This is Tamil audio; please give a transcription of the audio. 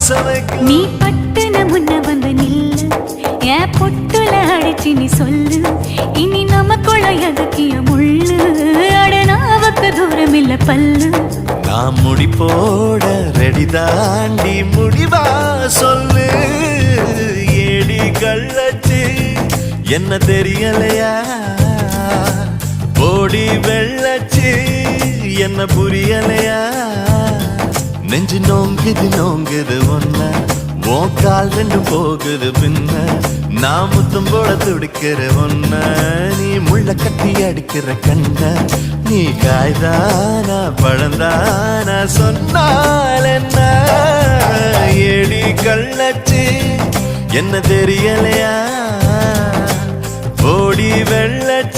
நீ பட்டுன முன்ன வந்து நில்லு ஏன் பொட்டுல அடிச்சு நீ சொல்லு இனி நமக்குள்ள எதுக்கிய முள்ளு அடனாவுக்கு தூரம் இல்ல பல்லு நான் முடி போட ரெடி தாண்டி முடிவா சொல்லு ஏடி கள்ளச்சு என்ன தெரியலையா போடி வெள்ளச்சு என்ன புரியலையா நெஞ்சு நோங்குது ஒன்ன உன் கால் ரெண்டு போகுது பின்ன நான் முத்தம் போட துடிக்கிற ஒன்ன நீ முள்ள கட்டி அடிக்கிற கண்ண நீ காய்தானா பழந்தானா சொன்னால் என்ன ஏடி கள்ளச்சு என்ன தெரியலையா ஓடி வெள்ளச்சு